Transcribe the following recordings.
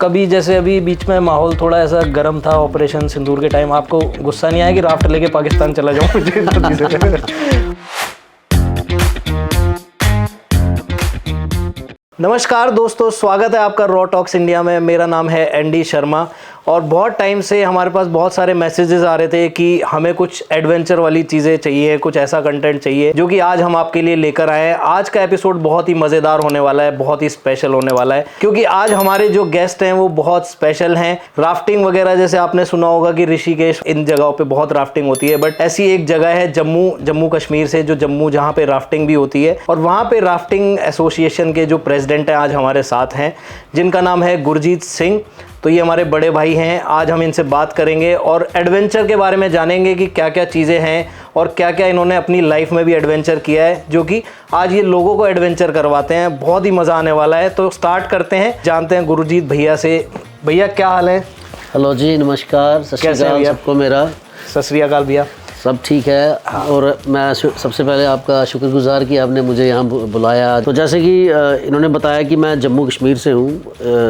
कभी जैसे अभी बीच में माहौल थोड़ा ऐसा गर्म था ऑपरेशन सिंदूर के टाइम, आपको गुस्सा नहीं आया कि राफ्ट लेके पाकिस्तान चला जाऊँ? नमस्कार दोस्तों, स्वागत है आपका रॉ टॉक्स इंडिया में। मेरा नाम है एनडी शर्मा और बहुत टाइम से हमारे पास बहुत सारे मैसेजेस आ रहे थे कि हमें कुछ एडवेंचर वाली चीज़ें चाहिए, कुछ ऐसा कंटेंट चाहिए जो कि आज हम आपके लिए लेकर आए हैं। आज का एपिसोड बहुत ही मज़ेदार होने वाला है, बहुत ही स्पेशल होने वाला है, क्योंकि आज हमारे जो गेस्ट हैं वो बहुत स्पेशल हैं। राफ्टिंग वगैरह जैसे आपने सुना होगा कि ऋषिकेश इन जगहों पर बहुत राफ्टिंग होती है, बट ऐसी एक जगह है जम्मू कश्मीर से, जो जम्मू जहाँ पे राफ्टिंग भी होती है, और वहाँ पे राफ्टिंग एसोसिएशन के जो प्रेसिडेंट हैं आज हमारे साथ हैं, जिनका नाम है गुरजीत सिंह। तो ये हमारे बड़े भाई हैं। आज हम इनसे बात करेंगे और एडवेंचर के बारे में जानेंगे कि क्या क्या चीज़ें हैं और क्या क्या इन्होंने अपनी लाइफ में भी एडवेंचर किया है, जो कि आज ये लोगों को एडवेंचर करवाते हैं। बहुत ही मज़ा आने वाला है। तो स्टार्ट करते हैं, जानते हैं गुरजीत भैया से। भैया क्या हाल है? हेलो जी, नमस्कार। कैसे हैं भैया? सबको मेरा सत श्री अकाल भैया। सब ठीक है। हाँ। और मैं सबसे पहले आपका शुक्रगुजार कि आपने मुझे यहाँ बुलाया। तो जैसे कि इन्होंने बताया कि मैं जम्मू कश्मीर से हूँ,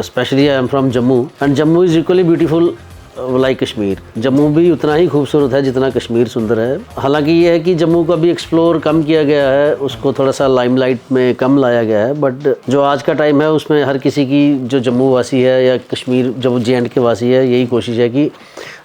specially I am from Jammu, and Jammu is equally beautiful like Kashmir. Jammu भी उतना ही खूबसूरत है जितना कश्मीर सुंदर है। हालांकि ये है कि जम्मू को अभी एक्सप्लोर कम किया गया है, उसको थोड़ा सा लाइमलाइट में कम लाया गया है, बट जो आज का टाइम है उसमें हर किसी की, जो जम्मू वासी है या कश्मीर जो JNK के वासी है, यही कोशिश है कि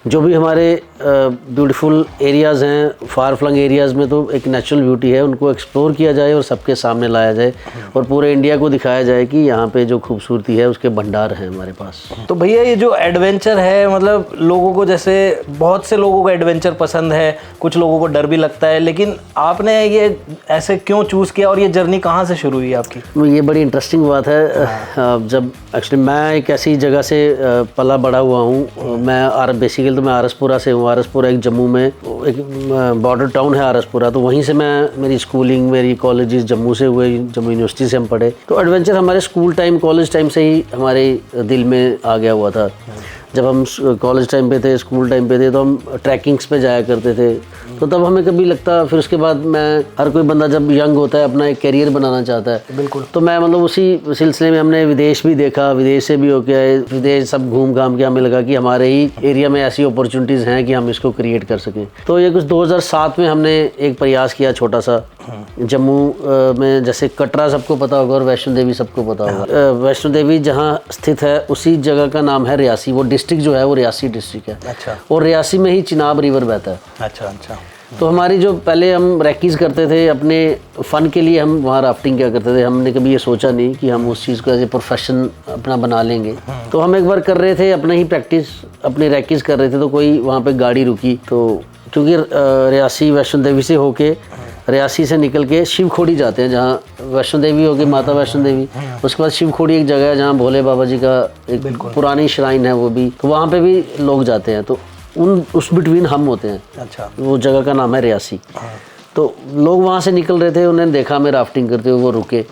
जो भी हमारे ब्यूटीफुल एरियाज़ हैं, फार फ्लंग एरियाज़ में तो एक नेचुरल ब्यूटी है, उनको एक्सप्लोर किया जाए और सबके सामने लाया जाए और पूरे इंडिया को दिखाया जाए कि यहाँ पे जो खूबसूरती है उसके भंडार हैं हमारे पास। तो भैया ये जो एडवेंचर है, मतलब लोगों को, जैसे बहुत से लोगों को एडवेंचर पसंद है, कुछ लोगों को डर भी लगता है, लेकिन आपने ये ऐसे क्यों चूज़ किया और ये जर्नी कहाँ से शुरू हुई आपकी? ये बड़ी इंटरेस्टिंग बात है। जब एक्चुअली मैं एक ऐसी जगह से पला बड़ा हुआ हूँ। मैं बेसिकली तो मैं आरसपुरा से हूँ। आरसपुरा एक जम्मू में एक बॉर्डर टाउन है आरसपुरा, तो वहीं से मेरी स्कूलिंग, मेरी कॉलेजेस जम्मू से हुए, जम्मू यूनिवर्सिटी से हम पढ़े। तो एडवेंचर हमारे स्कूल टाइम, कॉलेज टाइम से ही हमारे दिल में आ गया हुआ था। जब हम कॉलेज टाइम पे थे, स्कूल टाइम पे थे, तो हम ट्रैकिंग्स पे जाया करते थे। तो तब हमें कभी लगता, फिर उसके बाद हर कोई बंदा जब यंग होता है अपना एक करियर बनाना चाहता है। बिल्कुल। तो मैं मतलब उसी सिलसिले में हमने विदेश भी देखा, विदेश से भी होके आए, विदेश सब घूम घाम के हमें लगा कि हमारे ही एरिया में ऐसी अपॉर्चुनिटीज़ हैं कि हम इसको क्रिएट कर सकें। तो ये कुछ 2007 में हमने एक प्रयास किया छोटा सा। जम्मू में जैसे कटरा सबको पता होगा और वैष्णो देवी सबको पता होगा। वैष्णो देवी जहाँ स्थित है उसी जगह का नाम है रियासी। वो डिस्ट्रिक्ट जो है वो रियासी डिस्ट्रिक्ट है। अच्छा। और रियासी में ही चिनाब रिवर बहता है। अच्छा अच्छा। तो हमारी जो पहले हम रैकीज़ करते थे अपने फ़न के लिए, हम वहाँ राफ्टिंग क्या करते थे, हमने कभी ये सोचा नहीं कि हम उस चीज़ को एज ए प्रोफेशन अपना बना लेंगे। तो हम एक बार कर रहे थे अपना ही प्रैक्टिस, अपनी रैकीज़ कर रहे थे, तो कोई वहाँ पे गाड़ी रुकी। तो क्योंकि रियासी वैष्णो देवी से होके, रियासी से निकल के शिवखोड़ी जाते हैं, जहाँ वैष्णो देवी होगी, माता वैष्णो देवी, उसके बाद शिवखोड़ी एक जगह है जहाँ भोले बाबा जी का एक पुरानी श्राइन है वो भी, तो वहाँ पे भी लोग जाते हैं। तो उस बिटवीन हम होते हैं। अच्छा। वो जगह का नाम है रियासी। तो लोग वहाँ से निकल रहे थे, उन्होंने देखा हमें राफ्टिंग करते हुए, वो रुके।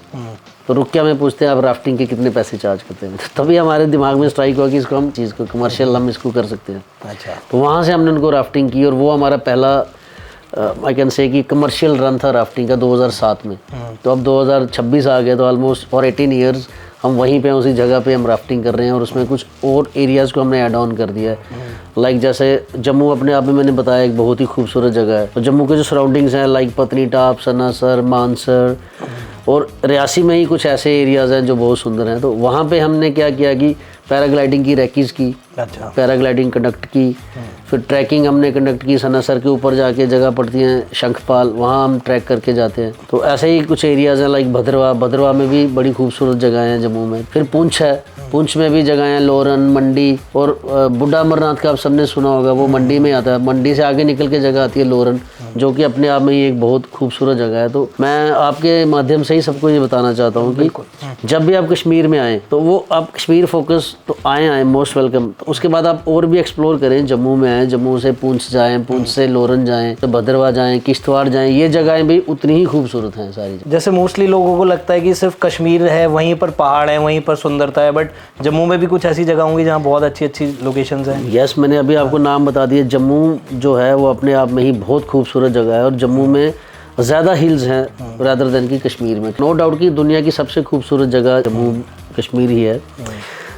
तो रुक के हमें पूछते हैं आप राफ्टिंग के कितने पैसे चार्ज करते हैं? तभी हमारे दिमाग में स्ट्राइक हुआ कि इसको हम चीज़ को कमर्शियल हम इसको कर सकते हैं। अच्छा। तो वहाँ से हमने उनको राफ्टिंग की और वो हमारा पहला आई कैन से कि कमर्शियल रन था राफ्टिंग का 2007 में। तो अब 2026 आ गया, तो ऑलमोस्ट फॉर 18 ईयर्स हम वहीं पे उसी जगह पे हम राफ्टिंग कर रहे हैं और उसमें कुछ और एरियाज़ को हमने ऐड ऑन कर दिया है। लाइक जैसे जम्मू अपने आप में मैंने बताया एक बहुत ही खूबसूरत जगह है। तो जम्मू के जो सराउंडिंग्स हैं लाइक पत्नीटाप, सनासर, मानसर और रियासी में ही कुछ ऐसे एरियाज़ हैं जो बहुत सुंदर हैं। तो वहाँ पे हमने क्या किया कि पैराग्लाइडिंग की रैकीज़ की। अच्छा। पैराग्लाइडिंग कंडक्ट की, फिर ट्रैकिंग हमने कंडक्ट की। सनासर के ऊपर जाके जगह पड़ती हैं शंखपाल, वहाँ हम ट्रैक करके जाते हैं। तो ऐसे ही कुछ एरियाज़ हैं लाइक भद्रवा में भी बड़ी खूबसूरत जगह हैं जम्मू में। फिर पुंछ है, पुंछ में भी जगह हैं, लोरन, मंडी और बुढ़ा अमरनाथ का आप सबने सुना होगा, वो मंडी में आता है। मंडी से आगे निकल के जगह आती है लोरन, जो कि अपने आप में ही एक बहुत खूबसूरत जगह है। तो मैं आपके माध्यम से ही सबको ये बताना चाहता हूँ कि जब भी आप कश्मीर में आएँ तो वो आप कश्मीर फोकस तो आए मोस्ट वेलकम। तो उसके बाद आप और भी एक्सप्लोर करें। जम्मू में आएँ, जम्मू से पुंछ जाएँ, पुंछ से लोरन जाएँ, तो भद्रवा जाएँ, किश्तवाड़ जाएँ, ये जगहें भी उतनी ही खूबसूरत हैं सारी। जैसे मोस्टली लोगों को लगता है कि सिर्फ कश्मीर है, वहीं पर पहाड़ है, वहीं पर सुंदरता है, बट जम्मू में भी कुछ ऐसी जगह होंगी जहाँ बहुत अच्छी अच्छी लोकेशंस हैं। यस, मैंने अभी आपको नाम बता दिया। जम्मू जो है वो अपने आप में ही बहुत खूबसूरत जगह है और जम्मू में ज़्यादा हिल्स हैं रादर देन की कश्मीर में। नो डाउट कि दुनिया की सबसे खूबसूरत जगह जम्मू कश्मीर ही है।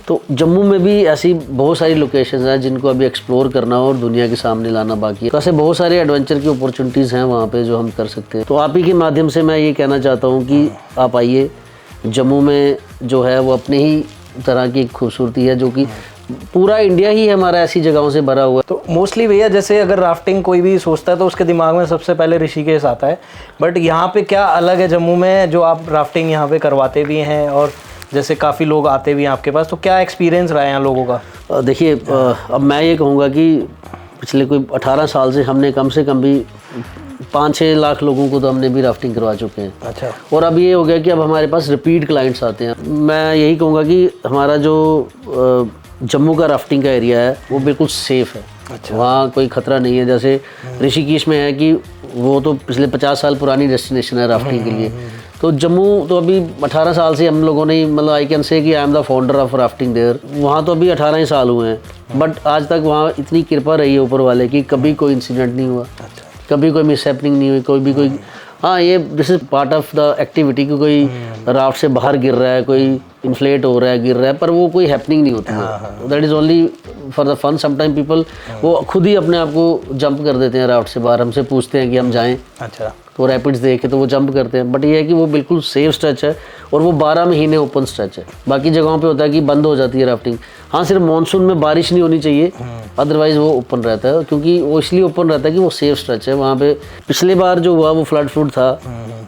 तो जम्मू में भी ऐसी बहुत सारी लोकेशंस हैं जिनको अभी एक्सप्लोर करना और दुनिया के सामने लाना बाकी है। तो ऐसे बहुत सारे एडवेंचर की अपॉर्चुनिटीज़ हैं वहाँ पे जो हम कर सकते हैं। तो आप ही के माध्यम से मैं ये कहना चाहता हूँ कि आप आइए, जम्मू में जो है वो अपनी ही तरह की खूबसूरती है, जो कि पूरा इंडिया ही हमारा ऐसी जगहों से भरा हुआ है। तो मोस्टली भैया जैसे अगर राफ्टिंग कोई भी सोचता है तो उसके दिमाग में सबसे पहले ऋषिकेश आता है, बट यहाँ पे क्या अलग है जम्मू में जो आप राफ्टिंग यहाँ पे करवाते भी हैं और जैसे काफ़ी लोग आते भी हैं आपके पास, तो क्या एक्सपीरियंस रहा है यहाँ लोगों का? देखिए, अब मैं ये कहूँगा कि पिछले कोई 18 साल से हमने कम से कम भी 5-6 लाख लोगों को तो हमने भी राफ्टिंग करवा चुके हैं। अच्छा। और अब ये हो गया कि अब हमारे पास रिपीट क्लाइंट्स आते हैं। मैं यही कहूँगा कि हमारा जो जम्मू का राफ्टिंग का एरिया है वो बिल्कुल सेफ़ है। अच्छा। वहाँ कोई ख़तरा नहीं है। जैसे ऋषिकेश में है कि वो तो पिछले 50 साल पुरानी डेस्टिनेशन है राफ्टिंग के लिए। तो जम्मू तो अभी 18 साल से हम लोगों ने, मतलब आई कैन से कि I am the founder of rafting there. वहाँ तो अभी 18 ही साल हुए हैं, बट आज तक वहाँ इतनी कृपा रही है ऊपर वाले की, कभी कोई इंसिडेंट नहीं हुआ। कभी कोई मिसहैपनिंग नहीं हुई, कोई हाँ, ये this is part of the activity कि कोई राफ्ट से बाहर गिर रहा है, कोई इन्फ्लेट हो रहा है, गिर रहा है, पर वो कोई हैपनिंग नहीं होती है। That is only for the fun. Sometime people वो खुद ही अपने आप को जंप कर देते हैं राफ्ट से बाहर, हमसे पूछते हैं कि हम जाएं। अच्छा। तो रैपिड्स देख के तो वो जंप करते हैं, बट ये है कि वो बिल्कुल सेफ स्ट्रेच है और वो 12 महीने ओपन स्ट्रेच है। बाकी जगहों पे होता है कि बंद हो जाती है राफ्टिंग। हाँ, सिर्फ मानसून में बारिश नहीं होनी चाहिए, अदरवाइज़ वो ओपन रहता है, क्योंकि वो इसलिए ओपन रहता है कि वो सेफ स्ट्रेच है। वहाँ पे पिछली बार जो हुआ वो फ्लड फ्लूड था,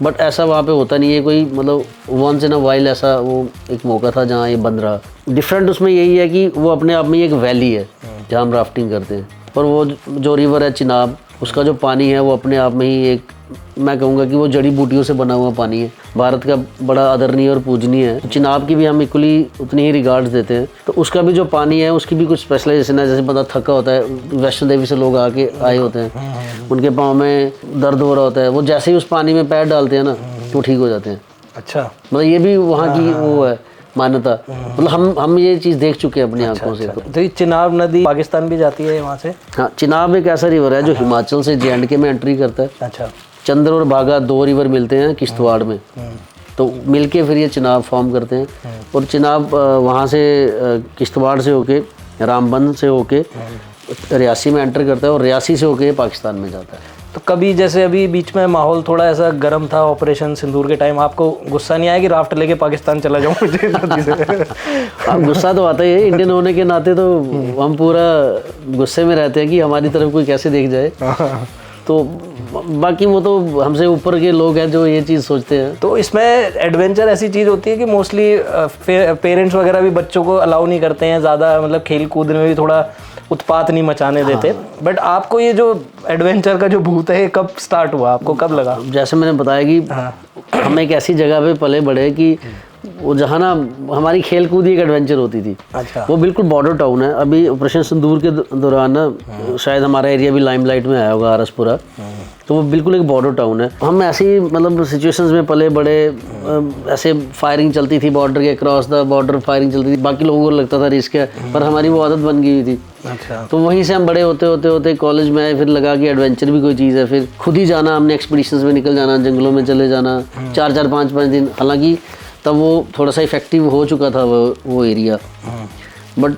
बट ऐसा वहाँ पे होता नहीं है कोई, मतलब वंस इन अ वाइल ऐसा वो एक मौका था जहाँ ये बंद रहा। डिफरेंट उसमें यही है कि वो अपने आप में एक वैली है जहाँ हम राफ्टिंग करते हैं, और वो जो रिवर है चिनाब, उसका जो पानी है वो अपने आप में ही एक, मैं कहूँगा कि वो जड़ी बूटियों से बना हुआ पानी है। भारत का बड़ा आदरणीय और पूजनीय है। चिनाब की भी हम इक्वली उतनी ही रिगार्ड्स देते हैं। तो उसका भी जो पानी है उसकी भी कुछ स्पेशलाइजेशन है। जैसे बंदा थका होता है, वैष्णो देवी से लोग आए होते हैं, उनके पाँव में दर्द हो रहा होता है, वो जैसे ही उस पानी में पैर डालते हैं ना तो ठीक हो जाते हैं। अच्छा। मतलब ये भी वहाँ की वो है मान्यता। मतलब हम ये चीज़ देख चुके हैं अपनी आंखों से। तो ये चिनाब नदी पाकिस्तान भी जाती है वहाँ से? हाँ, चिनाब एक ऐसा रिवर है जो हिमाचल से JNK में एंट्री करता है। अच्छा। चंद्र और बाघा 2 रिवर मिलते हैं किश्तवाड़ में, तो मिलके फिर ये चिनाब फॉर्म करते हैं। और चिनाब वहाँ से किश्तवाड़ से होके, रामबन से होके रियासी में एंटर करता है और रियासी से होके पाकिस्तान में जाता है। तो कभी जैसे अभी बीच में माहौल थोड़ा ऐसा गर्म था ऑपरेशन सिंदूर के टाइम, आपको गुस्सा नहीं आया कि राफ्ट लेके पाकिस्तान चला जाऊँ मुझे नदी से? हाँ, गुस्सा तो आता ही है। इंडियन होने के नाते तो हम पूरा गुस्से में रहते हैं कि हमारी तरफ कोई कैसे देख जाए। तो बाकी वो तो हमसे ऊपर के लोग हैं जो ये चीज़ सोचते हैं। तो इसमें एडवेंचर ऐसी चीज़ होती है कि मोस्टली पेरेंट्स वगैरह भी बच्चों को अलाउ नहीं करते हैं ज़्यादा, मतलब खेल कूद में भी थोड़ा उत्पात नहीं मचाने देते। बट आपको ये जो एडवेंचर का जो भूत है ये कब स्टार्ट हुआ, आपको कब लगा? जैसे मैंने बताया कि हम एक ऐसी जगह पे पले बड़े कि वो जहाँ ना हमारी खेल कूद एक एडवेंचर होती थी। अच्छा। वो बिल्कुल बॉर्डर टाउन है। अभी ऑपरेशन सिंदूर के दौरान ना शायद हमारा एरिया भी लाइमलाइट में आया होगा, आरसपुरा। तो वो बिल्कुल एक बॉर्डर टाउन है। हम ऐसी मतलब सिचुएशंस में पले बड़े, ऐसे फायरिंग चलती थी बॉर्डर के, क्रॉस द बॉर्डर फायरिंग चलती थी। बाकी लोगों को लगता था रिस्क है, पर हमारी वो आदत बन गई हुई थी। अच्छा। तो वहीं से हम बड़े होते कॉलेज में आए, फिर लगा कि एडवेंचर भी कोई चीज़ है। फिर खुद ही जाना, हमने एक्सपीडिशंस में निकल जाना, जंगलों में चले जाना 4-4, 5-5 दिन। हालांकि तब वो थोड़ा सा इफेक्टिव हो चुका था वो एरिया, बट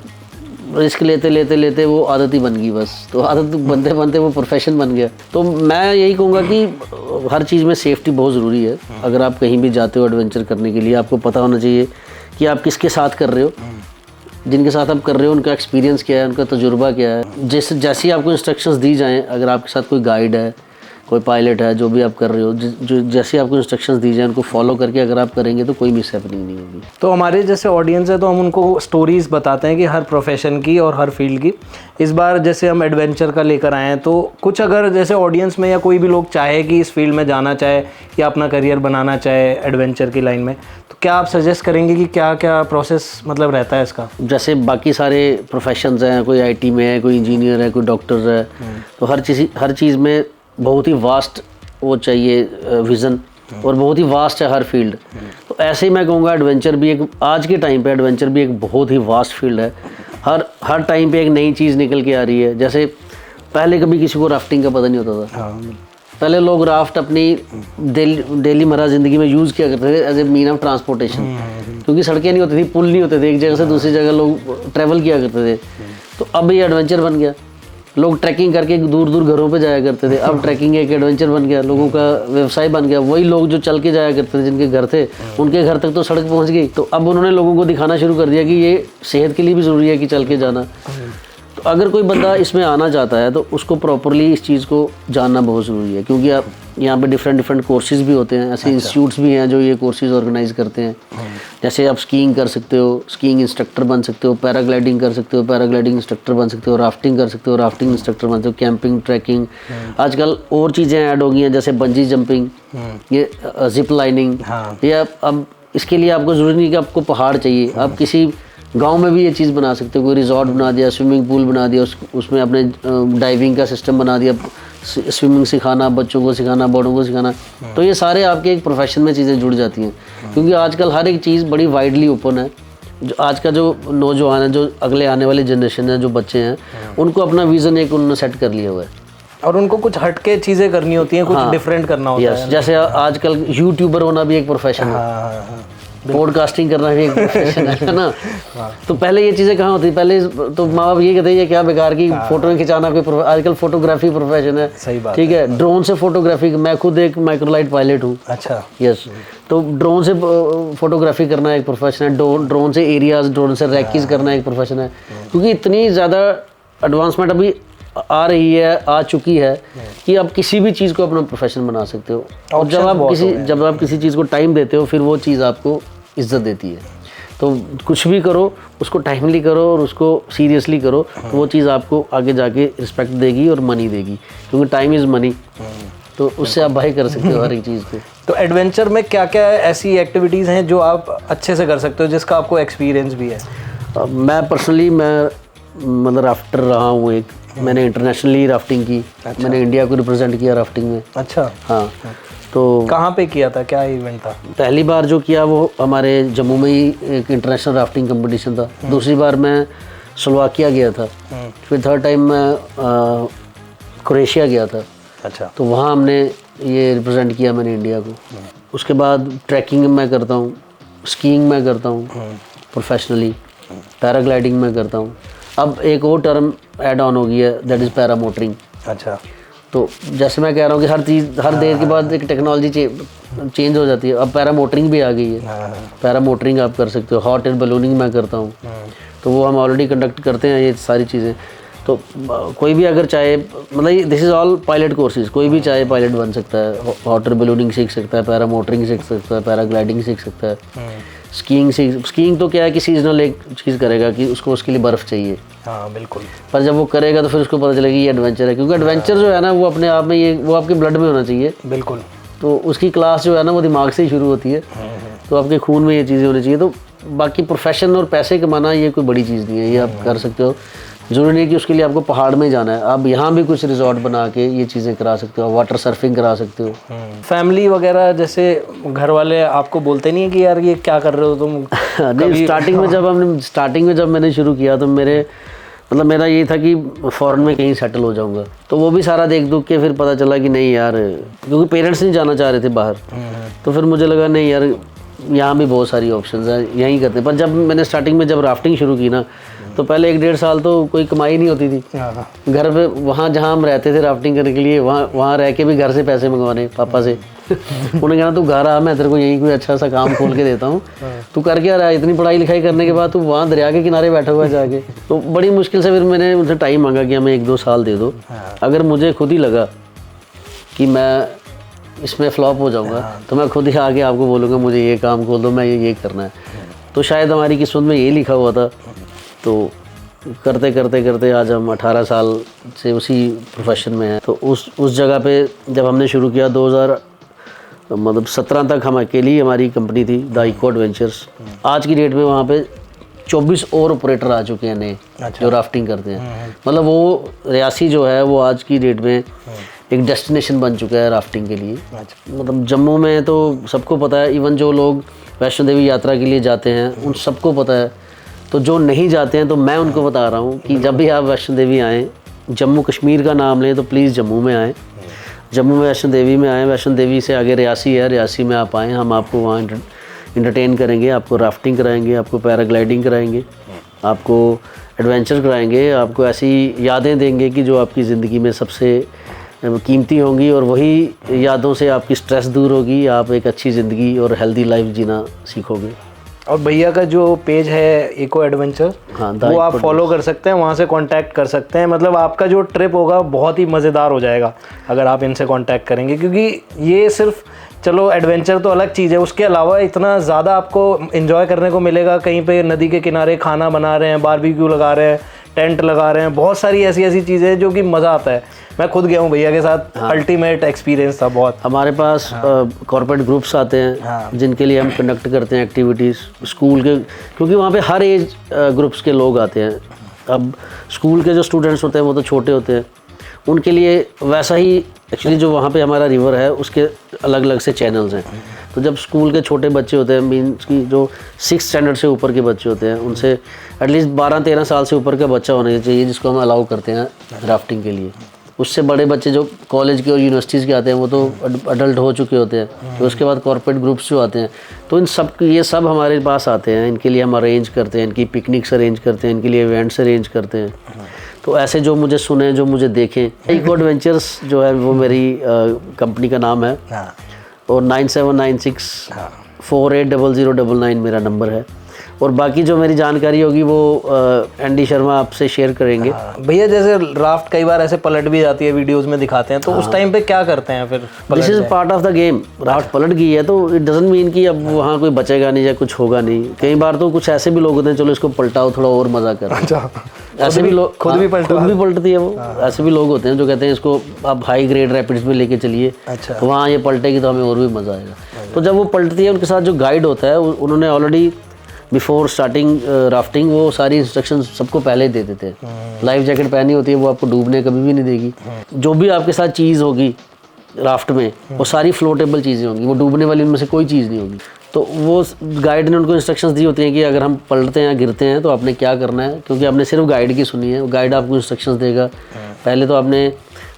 रिस्क लेते वो आदत ही बन गई बस। तो आदत बनते बनते वो प्रोफेशन बन गया। तो मैं यही कहूँगा कि हर चीज़ में सेफ्टी बहुत ज़रूरी है। अगर आप कहीं भी जाते हो एडवेंचर करने के लिए, आपको पता होना चाहिए कि आप किसके साथ कर रहे हो, जिनके साथ आप कर रहे हो उनका एक्सपीरियंस क्या है, उनका तजुर्बा क्या है। जैसी आपको इंस्ट्रक्शंस दी जाएँ, अगर आपके साथ कोई गाइड है, कोई पायलट है, जो भी आप कर रहे हो, जो जैसे आपको इंस्ट्रक्शंस दी जाए उनको फॉलो करके अगर आप करेंगे तो कोई मिसहैपनिंग नहीं होगी। तो हमारे जैसे ऑडियंस है तो हम उनको स्टोरीज़ बताते हैं कि हर प्रोफेशन की और हर फील्ड की। इस बार जैसे हम एडवेंचर का लेकर आए हैं, तो कुछ अगर जैसे ऑडियंस में या कोई भी लोग चाहे कि इस फील्ड में जाना चाहे या अपना करियर बनाना चाहे एडवेंचर की लाइन में, तो क्या आप सजेस्ट करेंगे कि क्या क्या प्रोसेस मतलब रहता है इसका? जैसे बाकी सारे प्रोफेशंस हैं, कोई IT में है, कोई इंजीनियर है, कोई डॉक्टर है, तो हर चीज़ में बहुत ही वास्ट वो चाहिए विज़न, और बहुत ही वास्ट है हर फील्ड। तो ऐसे ही मैं कहूँगा एडवेंचर भी एक, आज के टाइम पे एडवेंचर भी एक बहुत ही वास्ट फील्ड है। हर टाइम पे एक नई चीज़ निकल के आ रही है। जैसे पहले कभी किसी को राफ्टिंग का पता नहीं होता था। पहले लोग राफ्ट अपनी डेली मर्रा ज़िंदगी में यूज़ किया करते थे as a mean of transportation, क्योंकि सड़कें नहीं होती थी, पुल नहीं होते थे, एक जगह से दूसरी जगह लोग ट्रैवल किया करते थे। तो अब ये एडवेंचर बन गया, लोग ट्रैकिंग करके दूर दूर घरों पे जाया करते थे, अब ट्रैकिंग एक एडवेंचर बन गया, लोगों का व्यवसाय बन गया। वही लोग जो चल के जाया करते थे, जिनके घर थे, उनके घर तक तो सड़क पहुंच गई। तो अब उन्होंने लोगों को दिखाना शुरू कर दिया कि ये सेहत के लिए भी ज़रूरी है कि चल के जाना। तो अगर कोई बंदा इसमें आना चाहता है तो उसको प्रॉपरली इस चीज़ को जानना बहुत ज़रूरी है, क्योंकि आप यहाँ पे डिफरेंट कोर्सेज़ भी होते हैं, ऐसे इंस्टीट्यूट्स भी हैं जो ये कोर्सेज़ ऑर्गेनाइज करते हैं। जैसे आप स्कीइंग कर सकते हो, स्कीइंग इंस्ट्रक्टर बन सकते हो, पैराग्लाइडिंग कर सकते हो, पैराग्लाइडिंग इंस्ट्रक्टर बन सकते हो, राफ्टिंग कर सकते हो, राफ्टिंग इंस्ट्रक्टर बन सकते हो, कैंपिंग, ट्रैकिंग। आजकल और चीज़ें ऐड हो गई हैं, जैसे बंजी जंपिंग, ये जिप लाइनिंग। ये अब इसके लिए आपको ज़रूरी नहीं कि आपको पहाड़ चाहिए, आप किसी गांव में भी ये चीज़ बना सकते हो। कोई रिजॉर्ट बना दिया, स्विमिंग पूल बना दिया, उसमें अपने डाइविंग का सिस्टम बना दिया, स्विमिंग सिखाना, बच्चों को सिखाना, बड़ों को सिखाना। तो ये सारे आपके एक प्रोफेशन में चीज़ें जुड़ जाती हैं, क्योंकि आजकल हर एक चीज़ बड़ी वाइडली ओपन है। जो आज का जो नौजवान है, जो अगले आने वाली जनरेशन है, जो बच्चे हैं, उनको अपना विज़न एक उन्होंने सेट कर लिया हुआ है और उनको कुछ हटके चीज़ें करनी होती हैं, कुछ डिफरेंट करना होता है। जैसे आजकल यूट्यूबर होना भी एक प्रोफेशन है, पॉडकास्टिंग करना भी एक प्रोफेशन है ना। तो पहले ये चीज़ें कहाँ होती, पहले तो माँ बाप ये कहते हैं ये क्या बेकार की फोटो खिंचाना कोई। आजकल फोटोग्राफी प्रोफेशन है, सही बात, ठीक है। ड्रोन से फोटोग्राफी, मैं खुद एक माइक्रोलाइट पायलट हूँ। अच्छा, यस। तो ड्रोन से फोटोग्राफी करना एक प्रोफेशन है, ड्रोन से एरियाज, ड्रोन से रैकीज करना एक प्रोफेशन है, क्योंकि इतनी ज़्यादा एडवांसमेंट अभी आ रही है, आ चुकी है कि आप किसी भी चीज़ को अपना प्रोफेशन बना सकते हो। और जब आप किसी चीज़ को टाइम देते हो, फिर वो चीज़ आपको इज्जत देती है। तो कुछ भी करो, उसको टाइमली करो और उसको सीरियसली करो, तो वो चीज़ आपको आगे जाके रिस्पेक्ट देगी और मनी देगी, क्योंकि टाइम इज़ मनी। तो उससे आप भाई कर सकते हो हर एक चीज़ को। तो एडवेंचर में क्या क्या ऐसी एक्टिविटीज़ हैं जो आप अच्छे से कर सकते हो, जिसका आपको एक्सपीरियंस भी है? मैं पर्सनली मतलब राफ्टर रहा हूँ एक, मैंने इंटरनेशनली राफ्टिंग की। अच्छा। मैंने इंडिया को रिप्रेजेंट किया राफ्टिंग में। अच्छा, हाँ। तो कहाँ पे किया था, क्या इवेंट था? पहली बार जो किया वो हमारे जम्मू में ही एक इंटरनेशनल राफ्टिंग कंपटीशन था। दूसरी बार मैं स्लोवाकिया गया था। फिर थर्ड टाइम मैं क्रोएशिया गया था। अच्छा, तो वहाँ हमने ये रिप्रेजेंट किया मैंने इंडिया को। उसके बाद ट्रैकिंग मैं करता हूँ, स्कीइंग मैं करता हूँ प्रोफेशनली, पैराग्लाइडिंग मैं करता हूँ। अब एक और टर्म ऐड ऑन हो गई है, दैट इज़ पैरामोटरिंग। अच्छा। तो जैसे मैं कह रहा हूँ कि हर चीज़ हर देर के बाद एक टेक्नोलॉजी चेंज हो जाती है। अब पैरामोटरिंग भी आ गई है। पैरामोटरिंग आप कर सकते हो, हॉट एयर बलूनिंग मैं करता हूँ। तो वो हम ऑलरेडी कंडक्ट करते हैं ये सारी चीज़ें। तो कोई भी अगर चाहे, मतलब this is all pilot courses, कोई भी चाहे पायलट बन सकता है, हॉट एयर बलूनिंग सीख सकता है, पैरामोटरिंग सीख सकता है, पैराग्लाइडिंग सीख सकता है, स्कीइंग तो क्या है कि सीजनल एक चीज़ करेगा कि उसको उसके लिए बर्फ़ चाहिए। हाँ बिल्कुल। पर जब वो करेगा तो फिर उसको पता चलेगा ये एडवेंचर है, क्योंकि एडवेंचर जो है ना वो अपने आप में ये वो आपके ब्लड में होना चाहिए। बिल्कुल। तो उसकी क्लास जो है ना वो दिमाग से ही शुरू होती है। तो आपके खून में ये चीज़ें होनी चाहिए। तो बाकी प्रोफेशन और पैसे कमाना ये कोई बड़ी चीज़ नहीं है, ये आप कर सकते हो। ज़रूरी नहीं कि उसके लिए आपको पहाड़ में जाना है, आप यहाँ भी कुछ रिजॉर्ट बना के ये चीज़ें करा सकते हो, वाटर सर्फिंग करा सकते हो। फैमिली वगैरह जैसे घर वाले आपको बोलते नहीं है कि यार ये क्या कर रहे हो तुम? नहीं, स्टार्टिंग में जब मैंने शुरू किया तो मेरा ये था कि फ़ॉरेन में कहीं सेटल हो जाऊंगा। तो वो भी सारा देख दुख के फिर पता चला कि नहीं यार, क्योंकि पेरेंट्स नहीं जाना चाह रहे थे बाहर। तो फिर मुझे लगा नहीं यार, यहाँ भी बहुत सारी ऑप्शंस हैं, यहीं करते। पर जब मैंने स्टार्टिंग में जब राफ्टिंग शुरू की ना, तो पहले 1-1.5 साल तो कोई कमाई नहीं होती थी घर पे। वहाँ जहाँ हम रहते थे राफ्टिंग करने के लिए, वहाँ रह के भी घर से पैसे मंगवाने पापा से। उन्हें कहना तू घर आ, मैं तेरे को यहीं कोई अच्छा सा काम खोल के देता हूँ, तू कर क्या रहा है, इतनी पढ़ाई लिखाई करने के बाद तू वहाँ दरिया के किनारे बैठा हुआ है जाके। तो बड़ी मुश्किल से फिर मैंने उनसे टाइम मांगा कि हमें 1-2 साल दे दो। अगर मुझे खुद ही लगा कि मैं इसमें फ्लॉप हो जाऊंगा तो मैं खुद ही आके आपको बोलूँगा मुझे ये काम खोल दो, मैं ये करना है। तो शायद हमारी किस्मत में ये लिखा हुआ था। तो करते करते करते आज हम 18 साल से उसी प्रोफेशन में हैं। तो उस जगह पे जब हमने शुरू किया 2017 तक हम अकेली हमारी कंपनी थी द इको एडवेंचर्स। आज की डेट में वहाँ पे 24 और ऑपरेटर आ चुके हैं नए। अच्छा। जो राफ्टिंग करते हैं। मतलब वो रियासी जो है वो आज की डेट में एक डेस्टिनेशन बन चुका है राफ्टिंग के लिए। मतलब जम्मू में तो सबको पता है, इवन जो लोग वैष्णो देवी यात्रा के लिए जाते हैं उन सबको पता है। तो जो नहीं जाते हैं तो मैं उनको बता रहा हूँ कि जब भी आप वैष्णो देवी आएँ, जम्मू कश्मीर का नाम लें तो प्लीज़ जम्मू में आएँ, जम्मू में वैष्णो देवी में आएँ। वैष्णो देवी से आगे रियासी है, रियासी में आप आएँ, हम आपको वहाँ इंटरटेन करेंगे, आपको राफ्टिंग कराएंगे, आपको पैराग्लाइडिंग कराएंगे, आपको एडवेंचर कराएंगे, आपको ऐसी यादें देंगे कि जो आपकी ज़िंदगी में सबसे कीमती होंगी, और वही यादों से आपकी स्ट्रेस दूर होगी, आप एक अच्छी ज़िंदगी और हेल्दी लाइफ जीना सीखोगे। और भैया का जो पेज है इको एडवेंचर, हाँ, वो आप फॉलो कर सकते हैं, वहाँ से कांटेक्ट कर सकते हैं। मतलब आपका जो ट्रिप होगा बहुत ही मज़ेदार हो जाएगा अगर आप इनसे कांटेक्ट करेंगे, क्योंकि ये सिर्फ चलो एडवेंचर तो अलग चीज़ है, उसके अलावा इतना ज़्यादा आपको एंजॉय करने को मिलेगा। कहीं पे नदी के किनारे खाना बना रहे हैं, बारबेक्यू लगा रहे हैं, टेंट लगा रहे हैं, बहुत सारी ऐसी ऐसी चीज़ें हैं जो कि मज़ा आता है। मैं खुद गया हूँ भैया के साथ, अल्टीमेट एक्सपीरियंस था बहुत। हमारे पास कॉर्पोरेट ग्रुप्स आते हैं जिनके लिए हम कंडक्ट करते हैं एक्टिविटीज़ स्कूल के, क्योंकि वहाँ पे हर एज ग्रुप्स के लोग आते हैं। अब स्कूल के जो स्टूडेंट्स होते हैं वो तो छोटे होते हैं, उनके लिए वैसा ही एक्चुअली जो वहाँ पे हमारा रिवर है उसके अलग अलग से चैनल्स हैं। तो जब स्कूल के छोटे बच्चे होते हैं, मीन्स की जो 6th स्टैंडर्ड से ऊपर के बच्चे होते हैं, उनसे एटलीस्ट 12-13 साल से ऊपर का बच्चा होना चाहिए जिसको हम अलाउ करते हैं राफ्टिंग के लिए। उससे बड़े बच्चे जो कॉलेज के और यूनिवर्सिटीज़ के आते हैं वो तो अडल्ट हो चुके होते हैं। तो उसके बाद कॉर्पोरेट ग्रुप्स जो आते हैं, तो इन सब ये सब हमारे पास आते हैं। इनके लिए हम अरेंज करते हैं, इनकी पिकनिक्स अरेंज करते हैं, इनके लिए इवेंट्स अरेंज करते हैं। तो ऐसे जो मुझे सुने, जो मुझे देखें, इको एडवेंचर्स जो है वो मेरी कंपनी का नाम है, और 9796480099 मेरा नंबर है। और बाकी जो मेरी जानकारी होगी वो एनडी शर्मा आपसे शेयर करेंगे। भैया जैसे राफ्ट कई बार ऐसे पलट भी जाती है, वीडियोस में दिखाते हैं, तो उस टाइम पे क्या करते हैं फिर? This is part of the game. Raft पलट गई है तो इट डजंट मीन कि अब वहाँ कोई बचेगा नहीं या कुछ होगा नहीं। कई बार तो कुछ ऐसे भी लोग होते हैं, चलो इसको पलटाओ, थोड़ा और मजा करो। ऐसे भी लोग खुद भी पलटती है वो। ऐसे भी लोग होते हैं जो कहते हैं इसको आप हाई ग्रेड रैपिड्स में लेके चलिए, तो वहाँ ये पलटेगी तो हमें और भी मज़ा आएगा। तो जब वो पलटती है, उनके साथ जो गाइड होता है उन्होंने ऑलरेडी बिफोर स्टार्टिंग राफ्टिंग वो सारी इंस्ट्रक्शन सबको पहले ही दे देते हैं। लाइफ जैकेट पहनी होती है, वो आपको डूबने कभी भी नहीं देगी। जो भी आपके साथ चीज़ होगी राफ्ट में वो सारी फ्लोटेबल चीज़ें होंगी, वो डूबने वाली उनमें से कोई चीज़ नहीं होगी। तो वो गाइड ने उनको इंस्ट्रक्शंस दी होती हैं कि अगर हम पलटते हैं या गिरते हैं तो आपने क्या करना है, क्योंकि आपने सिर्फ गाइड की सुनी है। गाइड आपको इंस्ट्रक्शंस देगा। पहले तो आपने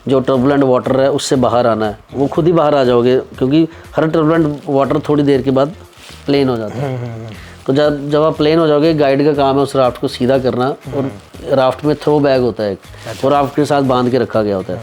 जो टर्बुलेंट वाटर है उससे बाहर आना है, वो खुद ही बाहर आ जाओगे, क्योंकि हर टर्बुलेंट वाटर थोड़ी देर के बाद प्लेन हो जाता है। तो जब आप प्लेन हो जाओगे, गाइड का काम है उस राफ्ट को सीधा करना, और राफ्ट में थ्रो बैग होता है और राफ्ट के साथ बांध के रखा गया होता है।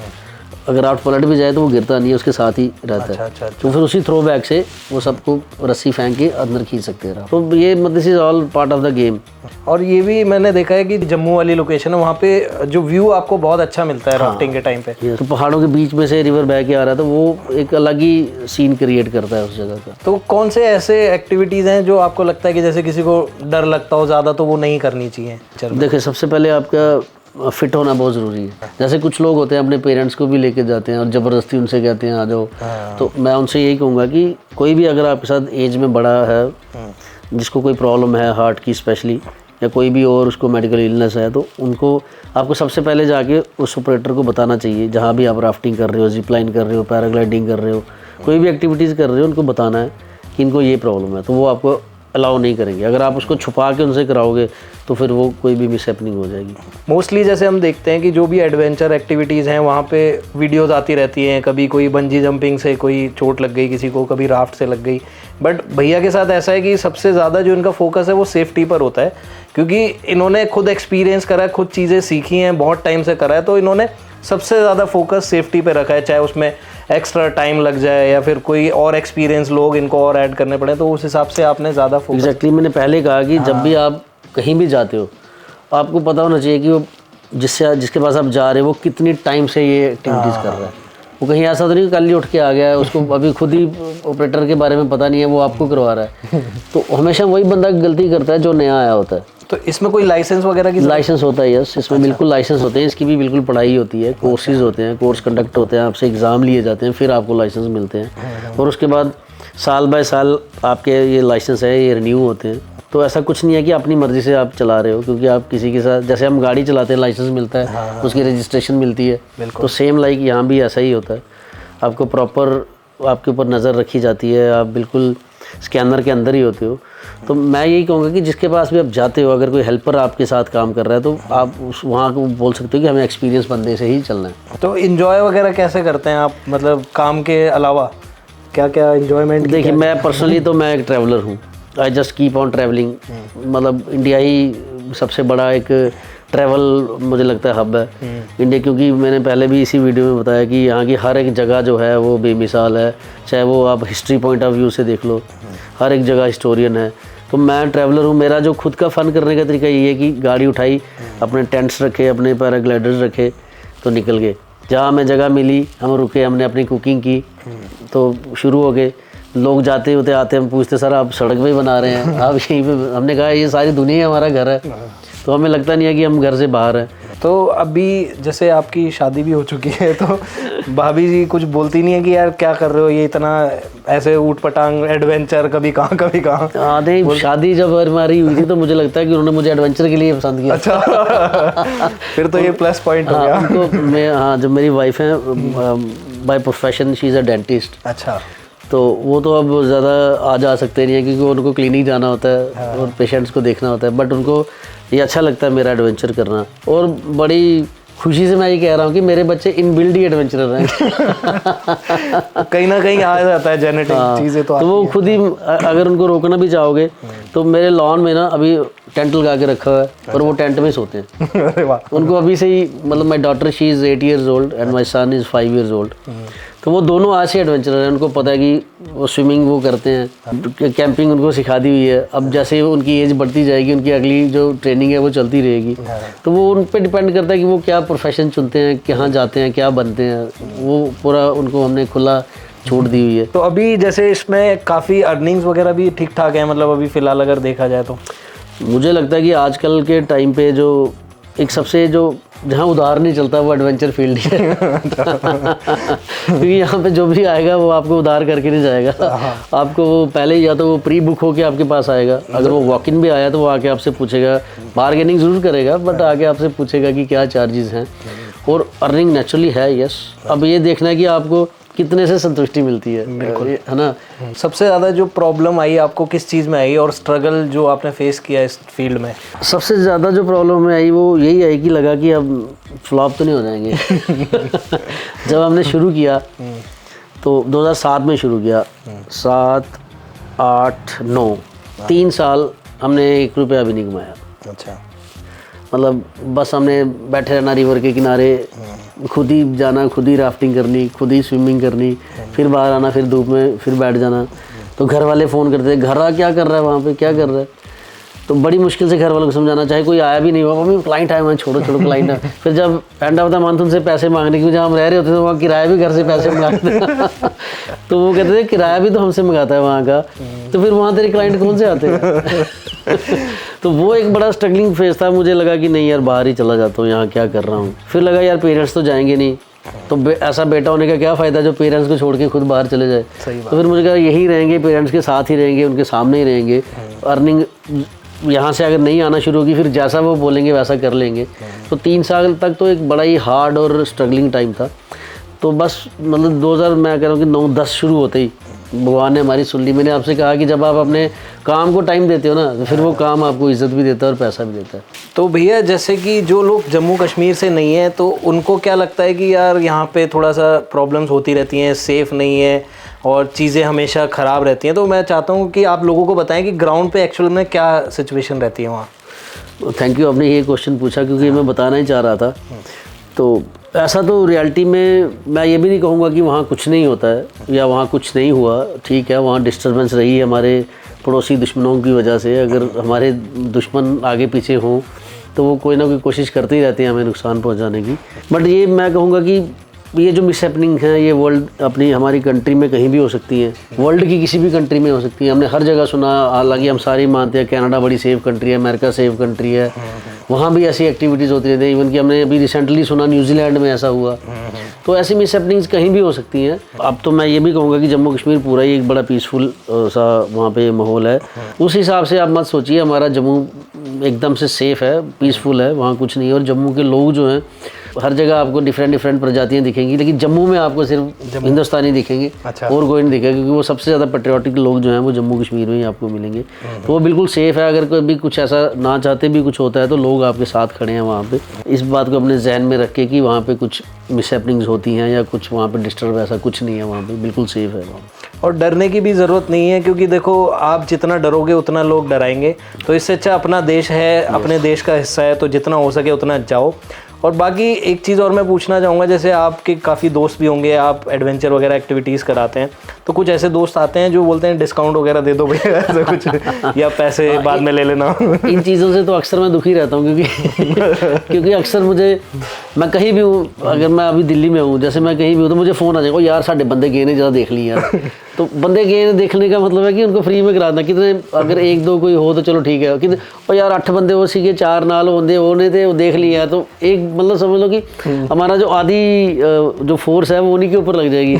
अगर राफ्ट पलट भी जाए तो वो गिरता नहीं है, उसके साथ ही रहता है। तो फिर उसी थ्रो बैग से वो सबको रस्सी फेंक के अंदर खींच सकते हैं। तो ये this is all part of the game. और ये भी मैंने देखा है कि जम्मू वाली लोकेशन है, वहाँ पे जो व्यू आपको बहुत अच्छा मिलता है राफ्टिंग के टाइम पे। तो पहाड़ों के बीच में से रिवर बह के आ रहा है, तो वो एक अलग ही सीन क्रिएट करता है उस जगह का। तो कौन से ऐसे एक्टिविटीज़ हैं जो आपको लगता है कि जैसे किसी को डर लगता हो ज़्यादा तो वो नहीं करनी चाहिए? देखिए, सबसे पहले आपका फिट होना बहुत ज़रूरी है। जैसे कुछ लोग होते हैं अपने पेरेंट्स को भी लेके जाते हैं और ज़बरदस्ती उनसे कहते हैं आ जाओ। तो मैं उनसे यही कहूँगा कि कोई भी अगर आपके साथ एज में बड़ा है, जिसको कोई प्रॉब्लम है हार्ट की स्पेशली, या कोई भी और उसको मेडिकल इलनेस है, तो उनको आपको सबसे पहले जाके उस ऑपरेटर को बताना चाहिए। जहाँ भी आप राफ्टिंग कर रहे हो, जिप लाइन कर रहे हो, पैराग्लाइडिंग कर रहे हो, कोई भी एक्टिविटीज़ कर रहे हो, उनको बताना है कि इनको ये प्रॉब्लम है, तो वो आपको अलाउ नहीं करेंगे। अगर आप उसको छुपा के उनसे कराओगे तो फिर वो कोई भी मिसहैपनिंग हो जाएगी। मोस्टली जैसे हम देखते हैं कि जो भी एडवेंचर एक्टिविटीज़ हैं वहाँ पे वीडियोज़ आती रहती हैं, कभी कोई बंजी जंपिंग से कोई चोट लग गई किसी को, कभी राफ्ट से लग गई। बट भैया के साथ ऐसा है कि सबसे ज़्यादा जो इनका फोकस है वो सेफ्टी पर होता है, क्योंकि इन्होंने खुद एक्सपीरियंस करा है, खुद चीज़ें सीखी हैं, बहुत टाइम से करा है, तो इन्होंने सबसे ज़्यादा फोकस सेफ्टी पे रखा है। चाहे उसमें एक्स्ट्रा टाइम लग जाए या फिर कोई और एक्सपीरियंस लोग इनको और ऐड करने पड़े, तो उस हिसाब से आपने ज़्यादा फोकस। एग्जैक्टली, मैंने पहले कहा कि जब भी आप कहीं भी जाते हो आपको पता होना चाहिए कि वो जिसके पास आप जा रहे हो वो कितनी टाइम से ये एक्टिविटीज़ कर रहा है। वो कहीं ऐसा तो नहीं कल ही उठ के आ गया है, उसको अभी खुद ही ऑपरेटर के बारे में पता नहीं है, वो आपको करवा रहा है। तो हमेशा वही बंदा गलती करता है जो नया आया होता है। तो इसमें कोई लाइसेंस वगैरह की? लाइसेंस होता है, यस, इसमें बिल्कुल लाइसेंस होते हैं। इसकी भी बिल्कुल पढ़ाई होती है, कोर्सेज होते हैं, कोर्स कंडक्ट होते हैं, आपसे एग्ज़ाम लिए जाते हैं, फिर आपको लाइसेंस मिलते हैं। और उसके बाद साल बाय साल आपके ये लाइसेंस है ये रिन्यू होते हैं। तो ऐसा कुछ नहीं है कि अपनी मर्ज़ी से आप चला रहे हो, क्योंकि आप किसी के साथ, जैसे हम गाड़ी चलाते हैं लाइसेंस मिलता है, उसकी रजिस्ट्रेशन मिलती है, तो सेम लाइक यहाँ भी ऐसा ही होता है। आपको प्रॉपर आपके ऊपर नज़र रखी जाती है, आप बिल्कुल स्कैनर के अंदर ही होते हो। तो मैं यही कहूँगा कि जिसके पास भी आप जाते हो, अगर कोई हेल्पर आपके साथ काम कर रहा है तो आप वहाँ को बोल सकते हो कि हमें एक्सपीरियंस बंदे से ही चलना है। तो इन्जॉय वगैरह कैसे करते हैं आप, मतलब काम के अलावा क्या क्या इन्जॉयमेंट? देखिए, मैं पर्सनली तो मैं एक ट्रैवलर हूँ, I just keep on travelling. मतलब इंडिया ही सबसे बड़ा एक ट्रैवल मुझे लगता है हब है इंडिया, क्योंकि मैंने पहले भी इसी वीडियो में बताया कि यहाँ की हर एक जगह जो है वो बेमिसाल है। चाहे वो आप हिस्ट्री पॉइंट ऑफ व्यू से देख लो, हर एक जगह हिस्टोरियन है। तो मैं ट्रैवलर हूँ, मेरा जो खुद का फ़न करने का तरीका ये है कि गाड़ी उठाई, अपने टेंट्स रखे, अपने पैराग्लाइडर्स रखे, तो निकल गए। जहाँ हमें जगह मिली हम रुके, हमने अपनी कुकिंग की, तो शुरू हो गए। लोग जाते होते आते हम पूछते सर आप सड़क पे ही बना रहे हैं, आप यहीं पे? हमने कहा ये सारी दुनिया हमारा घर है, तो हमें लगता नहीं है कि हम घर से बाहर हैं। तो अभी जैसे आपकी शादी भी हो चुकी है, तो भाभी जी कुछ बोलती नहीं है कि यार क्या कर रहे हो, ये इतना ऐसे ऊट पटांग एडवेंचर, कभी कहाँ कभी कहाँ? हाँ नहीं, शादी जब हमारी हुई थी तो मुझे लगता है कि उन्होंने मुझे एडवेंचर के लिए पसंद किया। अच्छा फिर तो ये प्लस पॉइंट हो गया। उनको मैं, हाँ, जब मेरी वाइफ है by profession she is a dentist, अच्छा, तो वो तो अब ज़्यादा आ जा सकते नहीं है क्योंकि उनको क्लिनिक जाना होता है और पेशेंट्स को देखना होता है, बट उनको ये अच्छा लगता है मेरा एडवेंचर करना। और बड़ी खुशी से मैं ये कह रहा हूँ कि मेरे बच्चे इनबिल्ड ही एडवेंचरर हैं। कहीं ना कहीं आ जाता है जेनेटिक चीज़ें, तो वो खुद ही, अगर उनको रोकना भी चाहोगे तो मेरे लॉन में ना अभी टेंट लगा के रखा हुआ है और वो टेंट में सोते हैं। अरे वाह। उनको अभी से ही, मतलब my daughter she is 8 years old and my son is 5 years old। तो वो दोनों आज से एडवेंचरर हैं। उनको पता है कि वो स्विमिंग वो करते हैं, कैंपिंग उनको सिखा दी हुई है। अब जैसे उनकी एज बढ़ती जाएगी, उनकी अगली जो ट्रेनिंग है वो चलती रहेगी, तो वो उन पर डिपेंड करता है कि वो क्या प्रोफेशन चुनते हैं, कहाँ जाते हैं, क्या बनते हैं। वो पूरा उनको हमने खुला छूट दी हुई है। तो अभी जैसे इसमें काफ़ी अर्निंग्स वगैरह भी ठीक ठाक है, मतलब अभी फ़िलहाल अगर देखा जाए तो मुझे लगता है कि आजकल के टाइम पे जो एक सबसे जो जहाँ उधार नहीं चलता वो एडवेंचर फील्ड है। क्योंकि यहाँ पे जो भी आएगा वो आपको उधार करके नहीं जाएगा। आपको वो पहले ही या तो वो प्री बुक होके आपके पास आएगा, अगर वो वॉक इन भी आया तो वो आके आपसे पूछेगा, बार्गेनिंग ज़रूर करेगा बट आके आपसे पूछेगा कि क्या चार्जेस हैं। और अर्निंग नेचुरली है, यस। अब ये देखना है कि आपको कितने से संतुष्टि मिलती है, है ना। सबसे ज़्यादा जो प्रॉब्लम आई आपको किस चीज़ में आई, और स्ट्रगल जो आपने फेस किया इस फील्ड में? सबसे ज़्यादा जो प्रॉब्लम आई वो यही आई कि लगा कि अब फ्लॉप तो नहीं हो जाएंगे। जब हमने शुरू किया तो 2007 में शुरू किया, 7, 8, 9 3 साल हमने 1 रुपया भी नहीं कमाया। अच्छा, मतलब बस हमने बैठे रहना रिवर के किनारे, खुद ही जाना, खुद ही राफ्टिंग करनी, खुद ही स्विमिंग करनी, फिर बाहर आना, फिर धूप में फिर बैठ जाना। तो घर वाले फ़ोन करते थे, घर आ क्या कर रहा है वहाँ पे, क्या कर रहा है। तो बड़ी मुश्किल से घर वालों को समझाना, चाहे कोई आया भी नहीं हुआ, मम्मी क्लाइंट आए हुए हैं, छोड़ो छोड़ो क्लाइंट है। फिर जब एंड ऑफ द मंथ उनसे पैसे मांगने की, जहाँ हम रह रहे होते थे वहाँ किराया भी घर से पैसे मंगाते थे। तो वो कहते थे किराया भी तो हमसे मंगाता है वहाँ का, तो फिर वहाँ तेरे क्लाइंट कौन से आते हैं। तो वो एक बड़ा स्ट्रगलिंग फेज था। मुझे लगा कि नहीं यार बाहर ही चला जाता हूँ, यहाँ क्या कर रहा हूँ। फिर लगा यार पेरेंट्स तो जाएंगे नहीं, तो ऐसा बेटा होने का क्या फ़ायदा जो पेरेंट्स को छोड़ के खुद बाहर चले जाए। तो फिर मुझे कहा यही रहेंगे, पेरेंट्स के साथ ही रहेंगे, उनके सामने ही रहेंगे। अर्निंग यहाँ से अगर नहीं आना शुरू होगी फिर जैसा वो बोलेंगे वैसा कर लेंगे। तो 3 साल तक तो एक बड़ा ही हार्ड और स्ट्रगलिंग टाइम था। तो बस मतलब 2000 मैं कह रहा हूँ कि 9-10 शुरू होते ही भगवान ने हमारी सुन ली। मैंने आपसे कहा कि जब आप अपने काम को टाइम देते हो ना तो फिर वो काम आपको इज़्ज़त भी देता है और पैसा भी देता है। तो भैया जैसे कि जो लोग जम्मू कश्मीर से नहीं है तो उनको क्या लगता है कि यार यहाँ पे थोड़ा सा प्रॉब्लम्स होती रहती हैं, सेफ़ नहीं है और चीज़ें हमेशा ख़राब रहती हैं, तो मैं चाहता हूँ कि आप लोगों को बताएं कि ग्राउंड पे एक्चुअल में क्या सिचुएशन रहती है वहाँ। थैंक यू, आपने ये क्वेश्चन पूछा क्योंकि मैं बताना ही चाह रहा था। तो ऐसा तो रियलिटी में मैं ये भी नहीं कहूँगा कि वहाँ कुछ नहीं होता है या वहाँ कुछ नहीं हुआ। ठीक है, वहाँ डिस्टर्बेंस रही है हमारे पड़ोसी दुश्मनों की वजह से। अगर हमारे दुश्मन आगे पीछे हों तो वो कोई ना कोई कोशिश करते ही रहते हैं हमें नुकसान पहुँचाने की। बट ये मैं कहूँगा कि ये जो मिसहैपनिंग है ये वर्ल्ड अपनी हमारी कंट्री में कहीं भी हो सकती है, वर्ल्ड की किसी भी कंट्री में हो सकती है। हमने हर जगह सुना, हालांकि हम सारे मानते हैं कनाडा बड़ी सेफ कंट्री है, अमेरिका सेफ कंट्री है, वहाँ भी ऐसी एक्टिविटीज़ होती रहती हैं। इवन कि हमने अभी रिसेंटली सुना न्यूजीलैंड में ऐसा हुआ। तो ऐसी मिसहैपनिंग्स कहीं भी हो सकती हैं। अब तो मैं ये भी कहूँगा कि जम्मू कश्मीर पूरा ही एक बड़ा पीसफुल सा वहाँ पे माहौल है। उस हिसाब से आप मत सोचिए हमारा जम्मू एकदम से सेफ़ है, पीसफुल है, वहाँ कुछ नहीं है। और जम्मू के लोग जो हैं हर जगह आपको डिफरेंट प्रजातियाँ दिखेंगी, लेकिन जम्मू में आपको सिर्फ हिंदुस्तानी दिखेंगे। अच्छा। और कोई नहीं दिखेगा क्योंकि वो सबसे ज़्यादा पेट्रियाटिक लोग जो हैं वो जम्मू कश्मीर में ही आपको मिलेंगे। तो वो बिल्कुल सेफ़ है। अगर कोई भी कुछ ऐसा ना चाहते भी कुछ होता है तो लोग आपके साथ खड़े हैं वहाँ पे। इस बात को अपने जहन में रख के कि वहाँ पे कुछ मिसहैपनिंग्स होती हैं या कुछ वहाँ पे डिस्टर्ब, ऐसा कुछ नहीं है वहाँ पे, बिल्कुल सेफ़ है वहाँ। और डरने की भी ज़रूरत नहीं है, क्योंकि देखो आप जितना डरोगे उतना लोग डराएंगे। तो इससे अच्छा अपना देश है, अपने देश का हिस्सा है, तो जितना हो सके उतना जाओ। और बाकी एक चीज़ और मैं पूछना चाहूँगा, जैसे आपके काफ़ी दोस्त भी होंगे, आप एडवेंचर वगैरह एक्टिविटीज़ कराते हैं, तो कुछ ऐसे दोस्त आते हैं जो बोलते हैं डिस्काउंट वगैरह दे दो भैया ऐसा कुछ, या पैसे बाद में ले लेना। इन चीज़ों से तो अक्सर मैं दुखी रहता हूँ, क्योंकि अक्सर मैं कहीं भी हूँ, अगर मैं अभी दिल्ली में हूँ, जैसे मैं कहीं भी हूँ तो मुझे फ़ोन आ जाएगा, यार साढ़े बंदे गए ने ज़रा देख लिए यार। तो बंदे गए देखने का मतलब है कि उनको फ्री में करा देना। कितने अगर एक दो कोई हो तो चलो ठीक है, कितने और यार 8 बंदे वो सीखे, 4 नाल होंगे होने थे, वो देख लिया। तो एक मतलब समझ लो कि हमारा जो आधी जो फोर्स है वो उन्हीं के ऊपर लग जाएगी।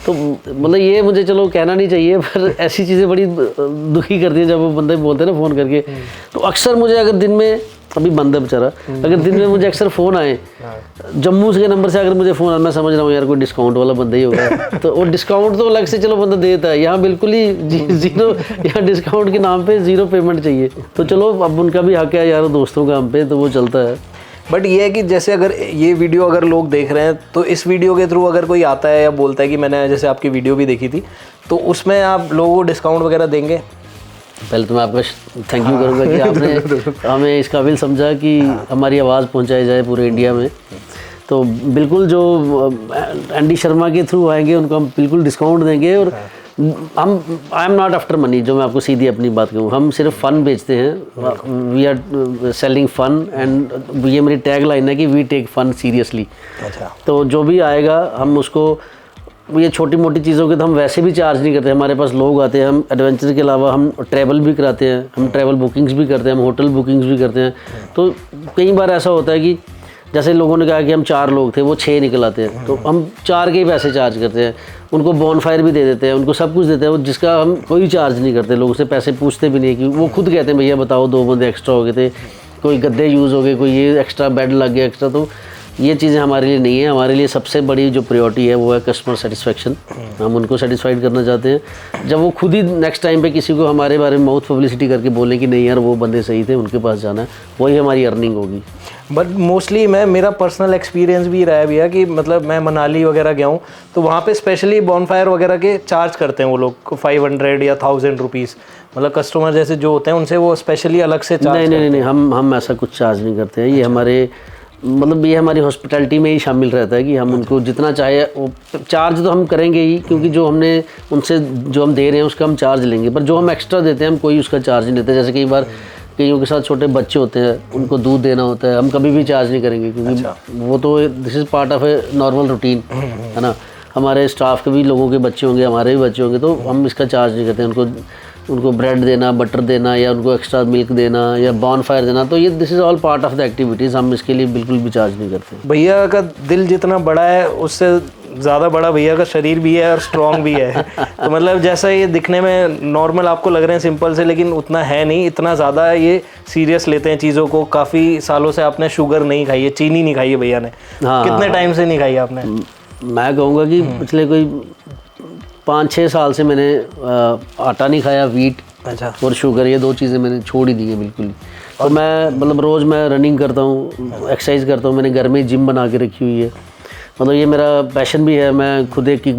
तो मतलब ये मुझे चलो कहना नहीं चाहिए, पर ऐसी चीज़ें बड़ी दुखी करती है जब वो बंदे बोलते हैं ना फ़ोन करके। तो अक्सर मुझे अगर दिन में, अभी बंद है बेचारा, अगर दिन में मुझे अक्सर फ़ोन आए जम्मू के नंबर से, अगर मुझे फ़ोन आए, मैं समझ रहा हूँ यार कोई डिस्काउंट वाला बंदा ही होगा। तो वो डिस्काउंट तो अलग से चलो बंदा देता है, यहाँ बिल्कुल ही ज़ीरो, यहाँ डिस्काउंट के नाम पे ज़ीरो पेमेंट चाहिए। तो चलो अब उनका भी हक है यार, दोस्तों का हम पे, तो वो चलता है। बट ये है कि जैसे अगर ये वीडियो अगर लोग देख रहे हैं, तो इस वीडियो के थ्रू अगर कोई आता है या बोलता है कि मैंने जैसे आपकी वीडियो भी देखी थी, तो उसमें आप लोगों को डिस्काउंट वगैरह देंगे? पहले तो मैं आपका थैंक यू करूँगा कि आपने हमें इस काबिल समझा कि हमारी आवाज़ पहुंचाई जाए पूरे इंडिया में। तो बिल्कुल जो एंडी शर्मा के थ्रू आएंगे उनको हम बिल्कुल डिस्काउंट देंगे। और हम I am not after money, जो मैं आपको सीधी अपनी बात कहूँ, हम सिर्फ फ़न बेचते हैं। We are selling fun, and ये मेरी टैग लाइन है कि वी टेक फ़न सीरियसली। तो जो भी आएगा हम उसको, ये छोटी मोटी चीज़ों के तो हम वैसे भी चार्ज नहीं करते। हमारे पास लोग आते हैं, हम एडवेंचर के अलावा हम ट्रैवल भी कराते हैं, हम ट्रैवल बुकिंग्स भी करते हैं, हम होटल बुकिंग्स भी करते हैं। तो कई बार ऐसा होता है कि जैसे लोगों ने कहा कि हम 4 लोग थे, वो 6 निकल आते हैं, तो हम 4 के ही पैसे चार्ज करते हैं। उनको बॉनफायर भी दे देते हैं, उनको सब कुछ देते हैं, जिसका हम कोई चार्ज नहीं करते। लोगों से पैसे पूछते भी नहीं, कि वो खुद कहते हैं भैया बताओ 2 बंदे एक्स्ट्रा हो गए थे, कोई गद्दे यूज़ हो गए, कोई ये एक्स्ट्रा बेड लग गया एक्स्ट्रा। तो ये चीज़ें हमारे लिए नहीं है। हमारे लिए सबसे बड़ी जो प्रायोरिटी है वो है कस्टमर सेटिस्फेक्शन। हम उनको सेटिस्फाइड करना चाहते हैं। जब वो खुद ही नेक्स्ट टाइम पे किसी को हमारे बारे में माउथ पब्लिसिटी करके बोलें कि नहीं यार वो बंदे सही थे, उनके पास जाना है, वही हमारी अर्निंग होगी। बट मोस्टली मेरा पर्सनल एक्सपीरियंस भी रहा है भैया कि मतलब मैं मनाली वगैरह गया हूँ, तो वहाँ पे स्पेशली बॉनफायर वगैरह के चार्ज करते हैं वो लोग 500 या 1000 रुपीज़। मतलब कस्टमर जैसे जो होते हैं उनसे वो स्पेशली अलग से चार्ज नहीं, हम ऐसा कुछ चार्ज नहीं करते हैं। ये हमारे मतलब ये हमारी हॉस्पिटैलिटी में ही शामिल रहता है कि हम उनको जितना चाहे वो चार्ज तो हम करेंगे ही, क्योंकि जो हमने उनसे जो हम दे रहे हैं उसका हम चार्ज लेंगे। पर जो हम एक्स्ट्रा देते हैं हम कोई उसका चार्ज नहीं लेते। जैसे कई बार कईयों के साथ छोटे बच्चे होते हैं, उनको दूध देना होता है, हम कभी भी चार्ज नहीं करेंगे, क्योंकि वो तो this is part of a normal routine है ना। हमारे स्टाफ के भी लोगों के बच्चे होंगे, हमारे भी बच्चे होंगे, तो हम इसका चार्ज नहीं करते। उनको ब्रेड देना, बटर देना, या उनको एक्स्ट्रा मिल्क देना, या बॉनफायर देना, तो ये this is all part of the activities. हम इसके लिए बिल्कुल भी चार्ज नहीं करते। भैया का दिल जितना बड़ा है उससे ज़्यादा बड़ा भैया का शरीर भी है और स्ट्रॉन्ग भी है। तो मतलब जैसा ये दिखने में नॉर्मल आपको लग रहे हैं सिंपल से, लेकिन उतना है नहीं, इतना ज़्यादा ये सीरियस लेते हैं चीज़ों को। काफ़ी सालों से आपने शुगर नहीं खाई है, चीनी नहीं खाई है भैया ने। कितने टाइम से नहीं खाई आपने? मैं कहूँगा कि पिछले कोई 5-6 साल से मैंने आटा नहीं खाया, वीट और शुगर, ये 2 चीज़ें मैंने छोड़ ही दी हैं बिल्कुल। और मैं मतलब रोज़ मैं रनिंग करता हूँ, एक्सरसाइज करता हूँ। मैंने घर में जिम बना के रखी हुई है। मतलब ये मेरा पैशन भी है। मैं खुद एक किक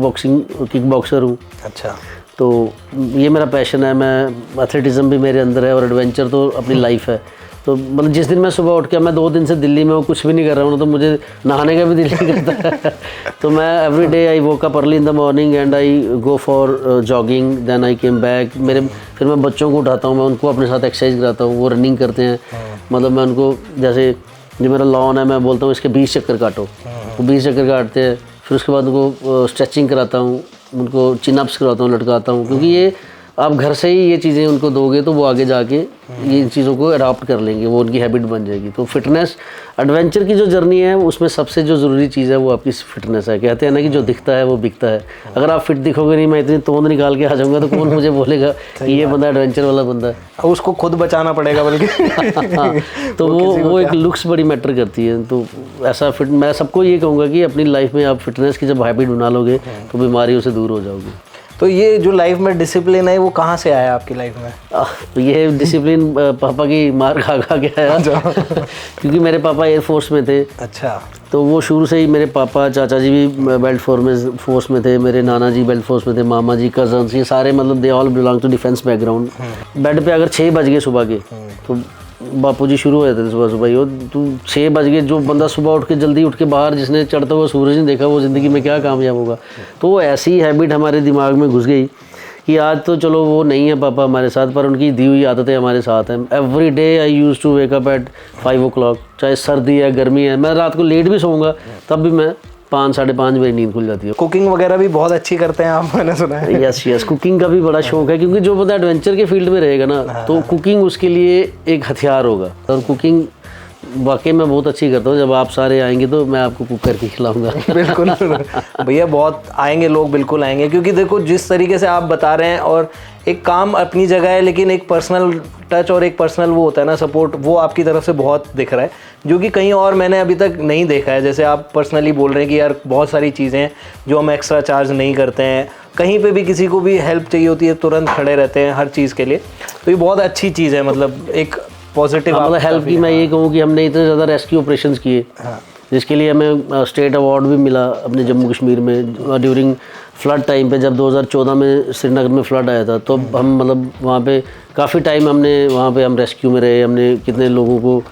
बॉक्सर हूँ। अच्छा। तो ये मेरा पैशन है। मैं एथलेटिज़म भी मेरे अंदर है, और एडवेंचर तो अपनी लाइफ है। तो मतलब जिस दिन मैं सुबह उठ के, मैं 2 दिन से दिल्ली में हूँ, कुछ भी नहीं कर रहा हूँ, तो मुझे नहाने का भी दिल नहीं करता। तो मैं every day I woke up early in the morning and I go for jogging, then I came back. फिर मैं बच्चों को उठाता हूँ, मैं उनको अपने साथ एक्सरसाइज कराता हूँ, वो रनिंग करते हैं। मतलब मैं उनको, जैसे जो मेरा लॉन है, मैं बोलता हूँ इसके 20 चक्कर काटो, वो 20 चक्कर काटते हैं। फिर उसके बाद उनको स्ट्रेचिंग कराता हूँ, उनको चिन अप्स कराता हूँ, लटकाता हूँ, क्योंकि ये आप घर से ही ये चीज़ें उनको दोगे तो वो आगे जाके ये इन चीज़ों को अडॉप्ट कर लेंगे, वो उनकी हैबिट बन जाएगी। तो फिटनेस, एडवेंचर की जो जर्नी है उसमें सबसे जो ज़रूरी चीज़ है वो आपकी फिटनेस है। कहते हैं ना कि जो दिखता है वो बिकता है। अगर आप फिट दिखोगे नहीं, मैं इतनी तोंद निकाल के आ जाऊँगा, तो कौन मुझे बोलेगा कि ये बंदा एडवेंचर वाला बंदा है। उसको खुद बचाना पड़ेगा बल्कि। तो वो एक लुक्स बड़ी मैटर करती है। तो ऐसा मैं सबको ये कहूँगा कि अपनी लाइफ में आप फिटनेस की जब हैबिट बना लोगे तो बीमारियों से दूर हो जाओगे। तो ये जो लाइफ में डिसिप्लिन है वो कहाँ से आया आपकी लाइफ में? तो ये डिसिप्लिन पापा की मार खा खा के आया क्योंकि मेरे पापा एयरफोर्स में थे। अच्छा। तो वो शुरू से ही, मेरे पापा चाचा जी भी बेल्ट फोर्स में थे, मेरे नाना जी बेल्ट फोर्स में थे, मामा जी, कजन्स, ये सारे मतलब they all belong to defence background. Bed पे अगर 6 बज गए सुबह के तो बापूजी शुरू हो जाते थे सुबह सुबह, यो तू 6 बज गए, जो बंदा सुबह उठ के जल्दी उठ के बाहर, जिसने चढ़ता हुआ सूरज नहीं देखा वो ज़िंदगी में क्या कामयाब होगा। तो वो ऐसी हैबिट हमारे दिमाग में घुस गई कि आज तो चलो वो नहीं है पापा हमारे साथ, पर उनकी दी हुई आदतें हमारे साथ हैं। Every day I used to wake up at 5 o'clock, चाहे सर्दी है गर्मी है, मैं रात को लेट भी सोऊंगा तब भी मैं 5 साढ़े 5 बजे नींद खुल जाती है। कुकिंग वगैरह भी बहुत अच्छी करते हैं आप, मैंने सुना है। यस, कुकिंग का भी बड़ा शौक है, क्योंकि जो बंदा एडवेंचर के फील्ड में रहेगा ना तो कुकिंग उसके लिए एक हथियार होगा। और कुकिंग वाकई मैं बहुत अच्छी करता हूँ। जब आप सारे आएंगे तो मैं आपको कुक करके खिलाऊंगा। बिल्कुल भैया, बहुत आएंगे लोग, बिल्कुल आएंगे, क्योंकि देखो जिस तरीके से आप बता रहे हैं, और एक काम अपनी जगह है लेकिन एक पर्सनल टच और एक पर्सनल वो होता है ना सपोर्ट, वो आपकी तरफ से बहुत दिख रहा है, जो कि कहीं और मैंने अभी तक नहीं देखा है। जैसे आप पर्सनली बोल रहे हैं कि यार बहुत सारी चीज़ें हैं जो हम एक्स्ट्रा चार्ज नहीं करते हैं, कहीं पे भी किसी को भी हेल्प चाहिए होती है तुरंत खड़े रहते हैं हर चीज़ के लिए। तो ये बहुत अच्छी चीज़ है, मतलब एक पॉजिटिव। मतलब हेल्प की मैं ये कहूँ कि हमने इतने ज़्यादा रेस्क्यू ऑपरेशंस किए, जिसके लिए हमें स्टेट अवार्ड भी मिला अपने जम्मू कश्मीर में ड्यूरिंग फ्लड टाइम पे। जब 2014 में श्रीनगर में फ्लड आया था तो हम मतलब वहाँ पे काफ़ी टाइम हमने वहाँ पे हम रेस्क्यू में रहे, हमने कितने लोगों को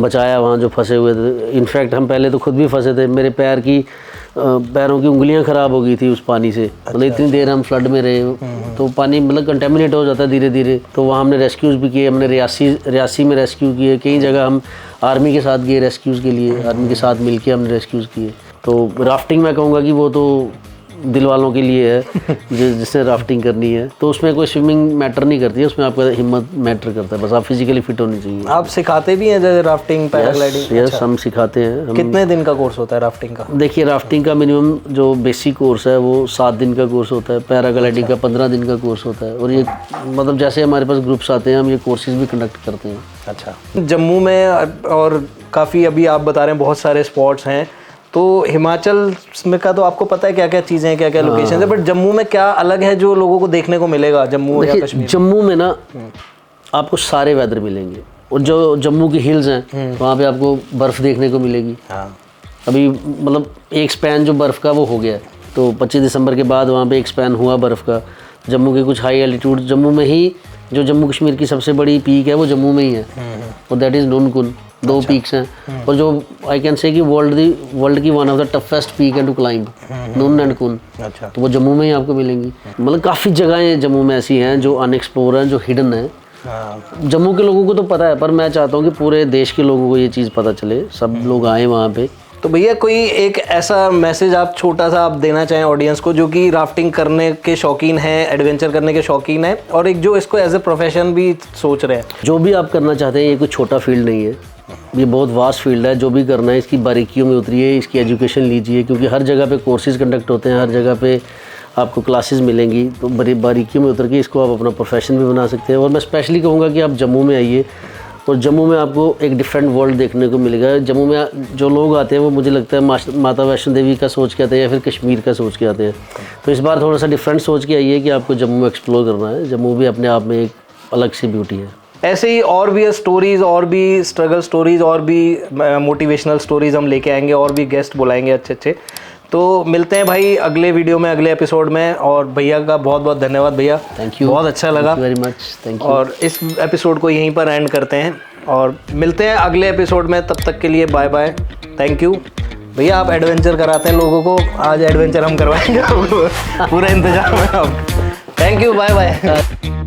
बचाया वहाँ जो फंसे हुए थे। इनफैक्ट हम पहले तो खुद भी फंसे थे, मेरे पैरों की उंगलियां ख़राब हो गई थी उस पानी से। मतलब इतनी देर हम फ्लड में रहे तो पानी मतलब कंटेमिनेट हो जाता है धीरे धीरे। तो वहाँ हमने रेस्क्यूज़ भी किए, हमने रियासी में रेस्क्यू किए, कई जगह हम आर्मी के साथ गए रेस्क्यूज़ के लिए, आर्मी के साथ मिलके हमने रेस्क्यूज़ किए। तो राफ्टिंग मैं कहूँगा कि वो तो दिल वालों के लिए है जिससे राफ्टिंग करनी है। तो उसमें कोई स्विमिंग मैटर नहीं करती है, उसमें आपका हिम्मत मैटर करता है, बस आप फिजिकली फिट होनी चाहिए। आप सिखाते भी हैं जैसे राफ्टिंग, पैराग्लाइडिंग? यस, हम सिखाते हैं। कितने दिन का कोर्स होता है राफ्टिंग का? देखिए, राफ्टिंग का मिनिमम जो बेसिक कोर्स है वो 7 दिन का कोर्स होता है, पैराग्लाइडिंग का 15 दिन का कोर्स होता है। और ये मतलब जैसे हमारे पास ग्रुप्स आते हैं हम ये कोर्सेज भी कंडक्ट करते हैं। अच्छा, जम्मू में और काफ़ी अभी आप बता रहे हैं बहुत सारे स्पॉट्स हैं, तो हिमाचल में का तो आपको पता है क्या क्या चीज़ें हैं, क्या क्या लोकेशन है, बट जम्मू में क्या अलग है जो लोगों को देखने को मिलेगा जम्मू या कश्मीर? जम्मू में ना आपको सारे वेदर मिलेंगे, और जो जम्मू की हिल्स हैं वहाँ पे आपको बर्फ़ देखने को मिलेगी। अभी मतलब एक स्पैन जो बर्फ़ का वो हो गया है, तो 25 दिसंबर के बाद वहाँ पे एक स्पैन हुआ बर्फ़ का। जम्मू के कुछ हाई एल्टीट्यूड, जम्मू में ही जो जम्मू कश्मीर की सबसे बड़ी पीक है वो जम्मू में ही है, और दैट इज़ नुनकुन। 2 पीक्स हैं, और जो आई कैन से कि वर्ल्ड की one of the toughest peak है टू क्लाइंब, नुन एंड कुन। अच्छा, तो वो जम्मू में ही आपको मिलेंगी। मतलब काफ़ी जगहें जम्मू में ऐसी हैं जो अनएक्सप्लोर हैं, जो हिडन है। जम्मू के लोगों को तो पता है, पर मैं चाहता हूँ कि पूरे देश के लोगों को ये चीज़ पता चले, सब लोग आए वहाँ पे। तो भैया कोई एक ऐसा मैसेज आप छोटा सा आप देना चाहें ऑडियंस को, जो कि राफ्टिंग करने के शौकीन हैं, एडवेंचर करने के शौकीन हैं, और एक जो इसको एज ए प्रोफेशन भी सोच रहे हैं? जो भी आप करना चाहते हैं, ये कोई छोटा फील्ड नहीं है, ये बहुत वास्ट फील्ड है। जो भी करना है इसकी बारीकियों में उतरिए, इसकी एजुकेशन लीजिए, क्योंकि हर जगह पे कोर्सेज कंडक्ट होते हैं, हर जगह पे आपको क्लासेस मिलेंगी। तो बारीकियों में उतर के इसको आप अपना प्रोफेशन भी बना सकते हैं। और मैं स्पेशली कहूँगा कि आप जम्मू में आइए, और जम्मू में आपको एक डिफरेंट वर्ल्ड देखने को मिलेगा। जम्मू में जो लोग आते हैं वो मुझे लगता है माता वैष्णो देवी का सोच के आते हैं या फिर कश्मीर का सोच के आते हैं। तो इस बार थोड़ा सा डिफरेंट सोच के आइए कि आपको जम्मू एक्सप्लोर करना है। जम्मू भी अपने आप में एक अलग सी ब्यूटी है। ऐसे ही और भी स्टोरीज़, और भी स्ट्रगल स्टोरीज़, और भी मोटिवेशनल स्टोरीज़ हम लेके आएंगे, और भी गेस्ट बुलाएंगे अच्छे अच्छे। तो मिलते हैं भाई अगले वीडियो में, अगले एपिसोड में। और भैया का बहुत बहुत धन्यवाद भैया, थैंक यू, बहुत अच्छा लगा, वेरी मच, थैंक यू। और इस एपिसोड को यहीं पर एंड करते हैं और मिलते हैं अगले एपिसोड में। तब तक के लिए बाय बाय, थैंक यू। भैया आप एडवेंचर कराते हैं लोगों को, आज एडवेंचर हम करवाएंगे पूरा इंतजाम है अब। Thank you, bye bye.